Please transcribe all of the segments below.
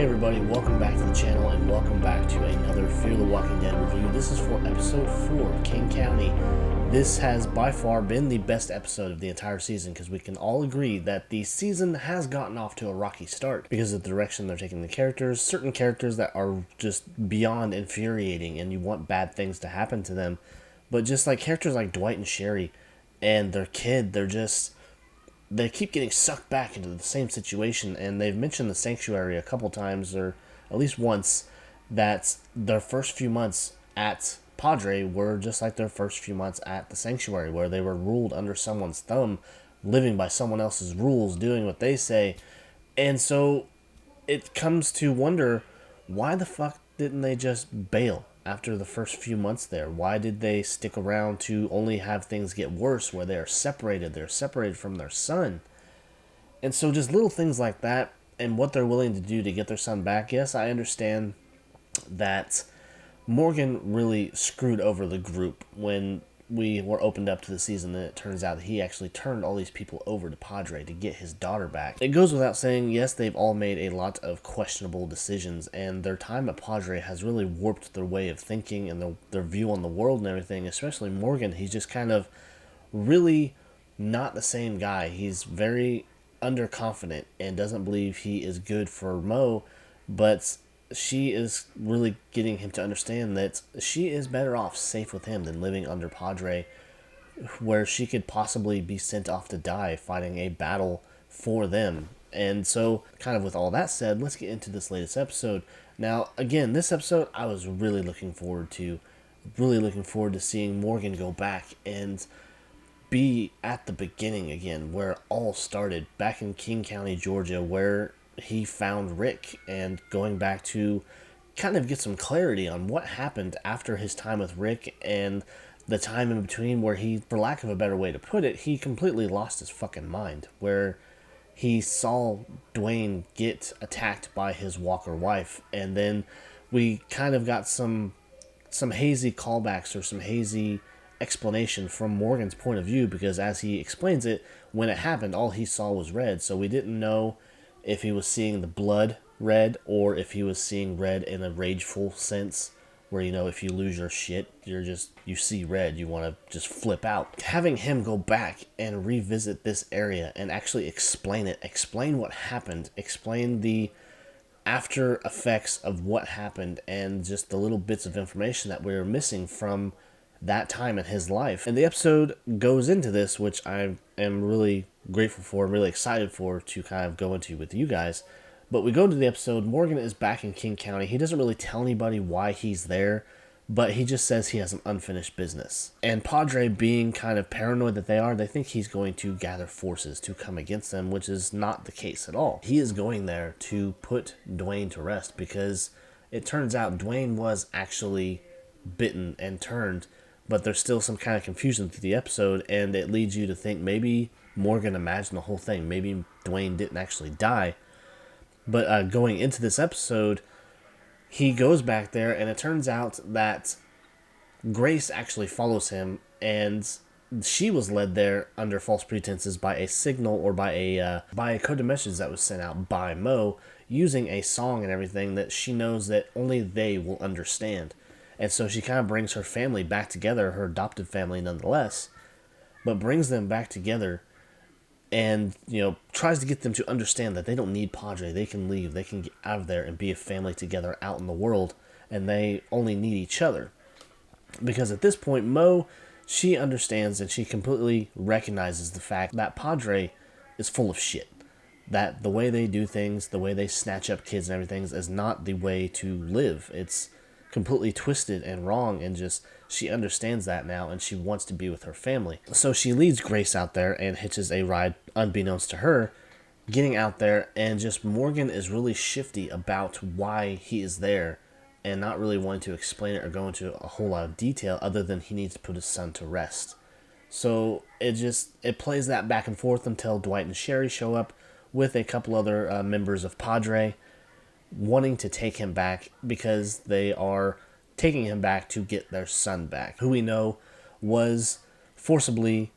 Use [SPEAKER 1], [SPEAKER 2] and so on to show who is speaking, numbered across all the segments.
[SPEAKER 1] Hey everybody, welcome back to the channel and welcome back to another Fear the Walking Dead review. This is for episode 4, King County. This has by far been the best episode of the entire season because we can all agree that the season has gotten off to a rocky start because of the direction they're taking the characters. Certain characters that are just beyond infuriating and you want bad things to happen to them. But just like characters like Dwight and Sherry and their kid, they keep getting sucked back into the same situation, and they've mentioned the sanctuary a couple times, or at least once, that their first few months at Padre were just like their first few months at the sanctuary, where they were ruled under someone's thumb, living by someone else's rules, doing what they say. And so it comes to wonder, why the fuck didn't they just bail after the first few months there? Why did they stick around to only have things get worse where they're separated from their son? And so just little things like that and what they're willing to do to get their son back. Yes, I understand that Morgan really screwed over the group when we were opened up to the season, and it turns out that he actually turned all these people over to Padre to get his daughter back. It goes without saying, yes, they've all made a lot of questionable decisions, and their time at Padre has really warped their way of thinking and their view on the world and everything, especially Morgan. He's just kind of really not the same guy. He's very underconfident and doesn't believe he is good for Mo, but she is really getting him to understand that she is better off safe with him than living under Padre, where she could possibly be sent off to die fighting a battle for them. And so, kind of with all that said, let's get into this latest episode. Now, again, this episode I was really looking forward to. Really looking forward to seeing Morgan go back and be at the beginning again, where it all started, back in King County, Georgia, where he found Rick, and going back to kind of get some clarity on what happened after his time with Rick and the time in between where he, for lack of a better way to put it, he completely lost his fucking mind, where he saw Dwayne get attacked by his Walker wife, and then we kind of got some hazy callbacks or some hazy explanation from Morgan's point of view, because as he explains it, when it happened, all he saw was red, so we didn't know if he was seeing the blood red or if he was seeing red in a rageful sense, where, you know, if you lose your shit, you see red, you want to just flip out. Having him go back and revisit this area and actually explain what happened, explain the after effects of what happened, and just the little bits of information that we were missing from that time in his life. And the episode goes into this, which I am really grateful for, really excited for to kind of go into with you guys. But we go into the episode, Morgan is back in King County. He doesn't really tell anybody why he's there, but he just says he has some unfinished business. And Padre, being kind of paranoid that they think he's going to gather forces to come against them, which is not the case at all. He is going there to put Dwayne to rest, because it turns out Dwayne was actually bitten and turned, but there's still some kind of confusion through the episode, and it leads you to think maybe Morgan imagined the whole thing. Maybe Dwayne didn't actually die. But going into this episode, he goes back there, and it turns out that Grace actually follows him, and she was led there under false pretenses by a signal, or by a code of message that was sent out by Mo, using a song and everything that she knows that only they will understand. And so she kind of brings her family back together, her adopted family nonetheless, but brings them back together and, you know, tries to get them to understand that they don't need Padre. They can leave. They can get out of there and be a family together out in the world, and they only need each other. Because at this point, Mo, she understands and she completely recognizes the fact that Padre is full of shit. That the way they do things, the way they snatch up kids and everything is not the way to live. It's completely twisted and wrong, and just she understands that now, and she wants to be with her family. So she leads Grace out there and hitches a ride unbeknownst to her, getting out there, and just Morgan is really shifty about why he is there, and not really wanting to explain it or go into a whole lot of detail other than he needs to put his son to rest. So it plays that back and forth until Dwight and Sherry show up with a couple other members of Padre, wanting to take him back because they are taking him back to get their son back, who we know was forcibly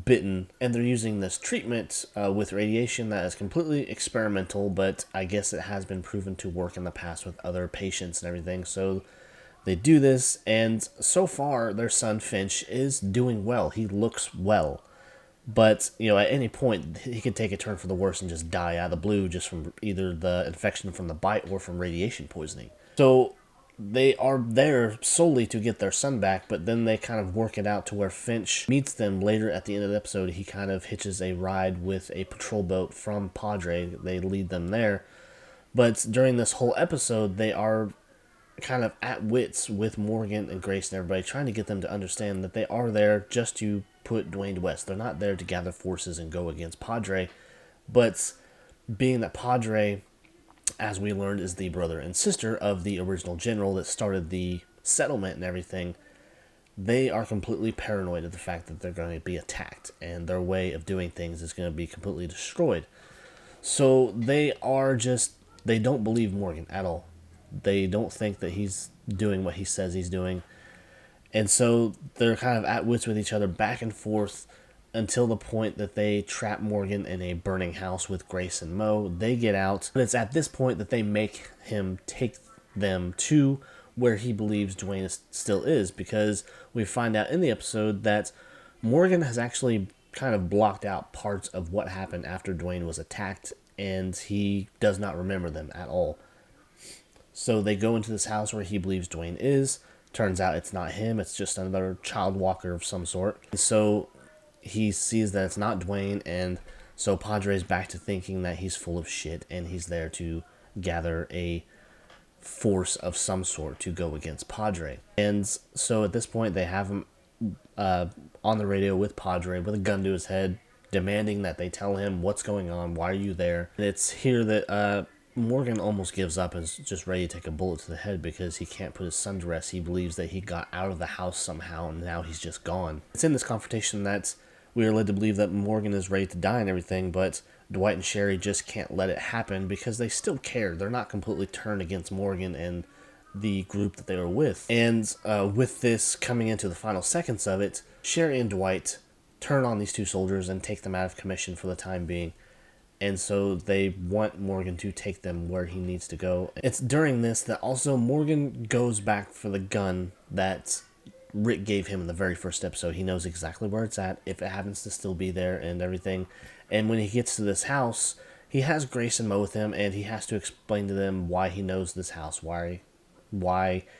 [SPEAKER 1] bitten, and they're using this treatment with radiation that is completely experimental, but I guess it has been proven to work in the past with other patients and everything. So they do this, and so far their son Finch is doing well. He looks well, but at any point he could take a turn for the worse and just die out of the blue, just from either the infection from the bite or from radiation poisoning. So they are there solely to get their son back, but then they kind of work it out to where Finch meets them later at the end of the episode. He kind of hitches a ride with a patrol boat from Padre. They lead them there. But during this whole episode, they are kind of at wits with Morgan and Grace and everybody, trying to get them to understand that they are there just to put Dwayne to West. They're not there to gather forces and go against Padre. But being that Padre, as we learned, is the brother and sister of the original general that started the settlement and everything, they are completely paranoid of the fact that they're going to be attacked and their way of doing things is going to be completely destroyed. So they don't believe Morgan at all. They don't think that he's doing what he says he's doing. And so they're kind of at wits with each other back and forth until the point that they trap Morgan in a burning house with Grace and Mo. They get out, and it's at this point that they make him take them to where he believes Dwayne still is, because we find out in the episode that Morgan has actually kind of blocked out parts of what happened after Dwayne was attacked, and he does not remember them at all. So they go into this house where he believes Dwayne is. Turns out it's not him, it's just another child walker of some sort. So he sees that it's not Dwayne, and so Padre's back to thinking that he's full of shit and he's there to gather a force of some sort to go against Padre. And so at this point they have him on the radio with Padre with a gun to his head, demanding that they tell him what's going on, why are you there. And it's here that Morgan almost gives up and is just ready to take a bullet to the head because he can't put his son to rest. He believes that he got out of the house somehow and now he's just gone. It's in this confrontation that we are led to believe that Morgan is ready to die and everything, but Dwight and Sherry just can't let it happen because they still care. They're not completely turned against Morgan and the group that they were with. And with this coming into the final seconds of it, Sherry and Dwight turn on these two soldiers and take them out of commission for the time being. And so they want Morgan to take them where he needs to go. It's during this that also Morgan goes back for the gun that Rick gave him in the very first episode. He knows exactly where it's at, if it happens to still be there and everything. And when he gets to this house, he has Grace and Mo with him, and he has to explain to them why he knows this house, why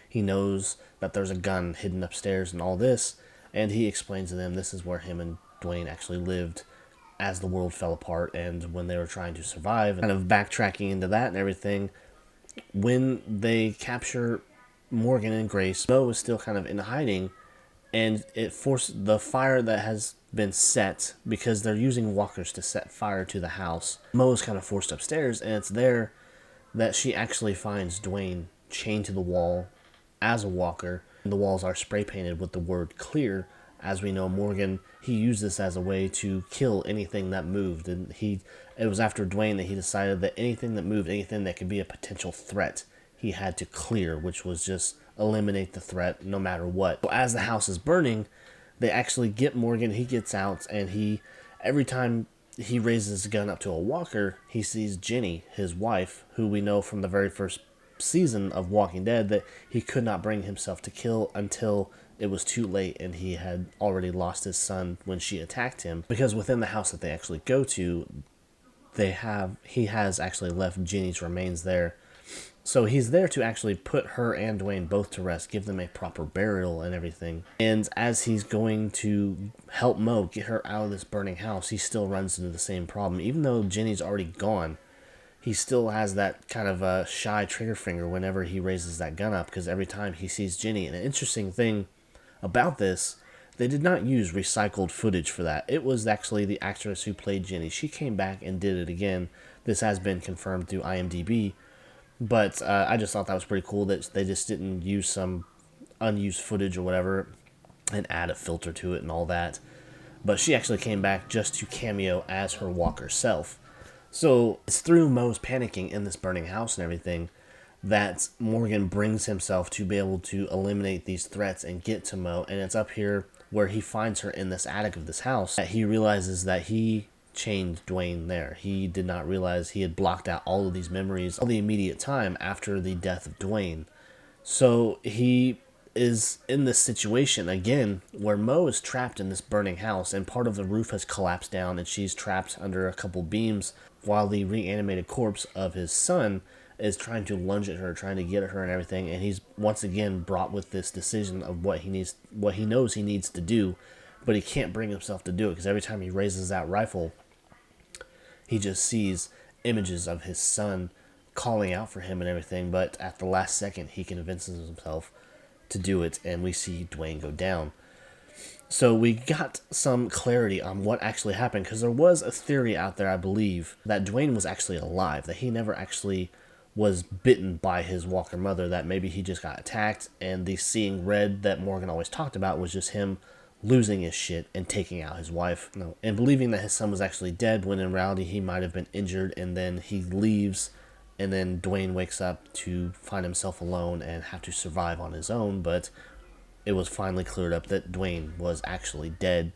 [SPEAKER 1] he knows that there's a gun hidden upstairs and all this. And he explains to them this is where him and Dwayne actually lived as the world fell apart and when they were trying to survive. Kind of backtracking into that and everything, when they capture Morgan and Grace, Mo is still kind of in hiding, and it forced the fire that has been set, because they're using walkers to set fire to the house. Mo is kind of forced upstairs, and it's there that she actually finds Dwayne chained to the wall as a walker. The walls are spray painted with the word clear. As we know, Morgan, he used this as a way to kill anything that moved. And it was after Dwayne that he decided that anything that moved, anything that could be a potential threat, he had to clear, which was just eliminate the threat no matter what. So as the house is burning, they actually get Morgan. He gets out, and every time he raises his gun up to a walker, he sees Jenny, his wife, who we know from the very first season of Walking Dead that he could not bring himself to kill until it was too late and he had already lost his son when she attacked him. Because within the house that they actually go to, he has actually left Jenny's remains there. So he's there to actually put her and Dwayne both to rest, give them a proper burial and everything. And as he's going to help Mo get her out of this burning house, he still runs into the same problem. Even though Jenny's already gone, he still has that kind of a shy trigger finger whenever he raises that gun up, because every time he sees Jenny. And an interesting thing about this, they did not use recycled footage for that. It was actually the actress who played Jenny. She came back and did it again. This has been confirmed through IMDb. But I just thought that was pretty cool that they just didn't use some unused footage or whatever and add a filter to it and all that. But she actually came back just to cameo as her walker self. So it's through Mo's panicking in this burning house and everything that Morgan brings himself to be able to eliminate these threats and get to Mo. And it's up here where he finds her in this attic of this house, he realizes that he chained Dwayne there. He did not realize he had blocked out all of these memories all the immediate time after the death of Dwayne. So he is in this situation again where Mo is trapped in this burning house, and part of the roof has collapsed down and she's trapped under a couple beams while the reanimated corpse of his son is trying to lunge at her, trying to get at her and everything. And he's once again brought with this decision of what he knows he needs to do, but he can't bring himself to do it because every time he raises that rifle, he just sees images of his son calling out for him and everything. But at the last second, he convinces himself to do it, and we see Dwayne go down. So we got some clarity on what actually happened, because there was a theory out there, I believe, that Dwayne was actually alive, that he never actually was bitten by his Walker mother, that maybe he just got attacked, and the seeing red that Morgan always talked about was just him losing his shit and taking out his wife. No, and believing that his son was actually dead, when in reality he might have been injured, and then he leaves, and then Dwayne wakes up to find himself alone and have to survive on his own. But it was finally cleared up that Dwayne was actually dead,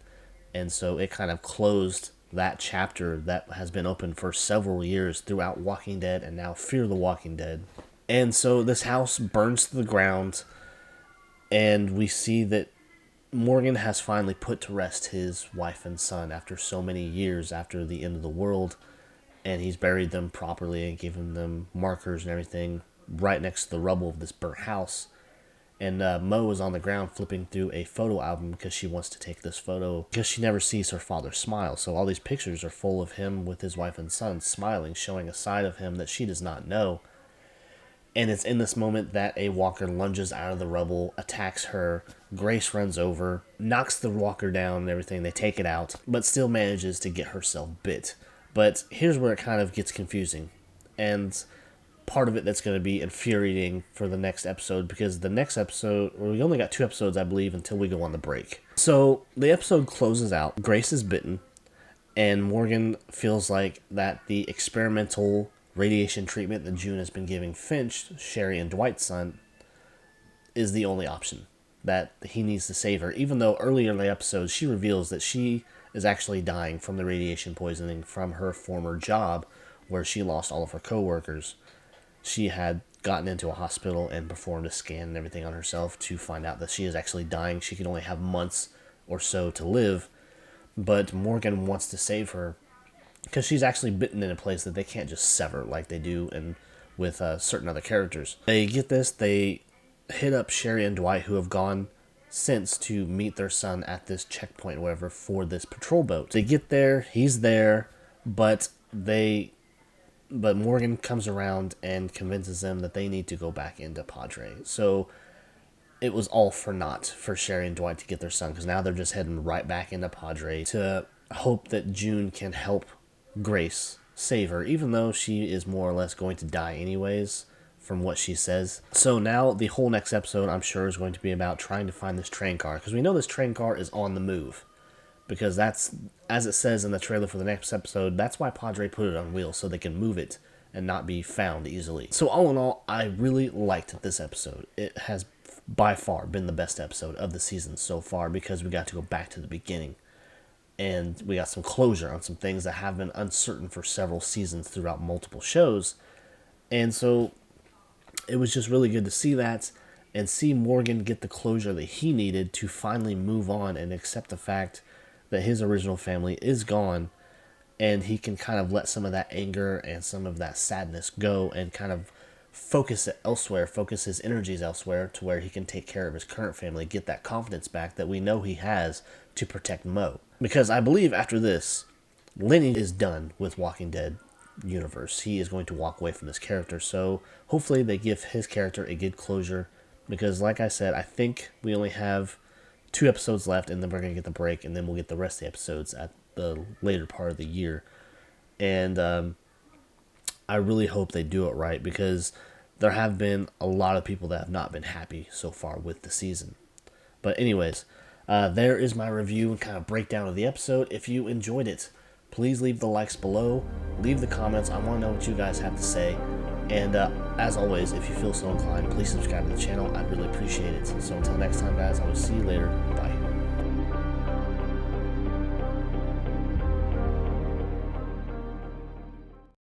[SPEAKER 1] and so it kind of closed that chapter that has been open for several years throughout Walking Dead and now Fear the Walking Dead. And so this house burns to the ground, and we see that Morgan has finally put to rest his wife and son after so many years after the end of the world, and he's buried them properly and given them markers and everything right next to the rubble of this burnt house. And Mo is on the ground flipping through a photo album because she wants to take this photo because she never sees her father smile. So all these pictures are full of him with his wife and son smiling, showing a side of him that she does not know. And it's in this moment that a walker lunges out of the rubble, attacks her. Grace runs over, knocks the walker down and everything. They take it out, but still manages to get herself bit. But here's where it kind of gets confusing. And part of it that's going to be infuriating for the next episode, because the next episode, we only got 2 episodes, I believe, until we go on the break. So the episode closes out. Grace is bitten, and Morgan feels like that the experimental radiation treatment that June has been giving Finch, Sherry and Dwight's son, is the only option, that he needs to save her, even though earlier in the episode she reveals that she is actually dying from the radiation poisoning from her former job, where she lost all of her co-workers. She had gotten into a hospital and performed a scan and everything on herself to find out that she is actually dying. She can only have months or so to live, but Morgan wants to save her because she's actually bitten in a place that they can't just sever like they do and with certain other characters. They get this, they hit up Sherry and Dwight, who have gone since to meet their son at this checkpoint, whatever, for this patrol boat. They get there, he's there, but Morgan comes around and convinces them that they need to go back into Padre. So it was all for naught for Sherry and Dwight to get their son, because now they're just heading right back into Padre to hope that June can help Grace save her, even though she is more or less going to die anyways, from what she says. So now the whole next episode, I'm sure, is going to be about trying to find this train car, because we know this train car is on the move. Because that's, as it says in the trailer for the next episode, that's why Padre put it on wheels, so they can move it and not be found easily. So all in all, I really liked this episode. It has by far been the best episode of the season so far, because we got to go back to the beginning. And we got some closure on some things that have been uncertain for several seasons throughout multiple shows. And so it was just really good to see that, and see Morgan get the closure that he needed to finally move on and accept the fact that his original family is gone, and he can kind of let some of that anger and some of that sadness go and kind of focus it elsewhere, focus his energies elsewhere, to where he can take care of his current family, get that confidence back that we know he has to protect Mo. Because I believe after this, Lenny is done with Walking Dead universe. He is going to walk away from this character, so hopefully they give his character a good closure, because like I said, I think we only have 2 episodes left, and then we're going to get the break, and then we'll get the rest of the episodes at the later part of the year. And I really hope they do it right, because there have been a lot of people that have not been happy so far with the season. But anyways, there is my review and kind of breakdown of the episode. If you enjoyed it, please leave the likes below, leave the comments. I want to know what you guys have to say. And as always, if you feel so inclined, please subscribe to the channel. I'd really appreciate it. So until next time, guys, I will see you later. Bye.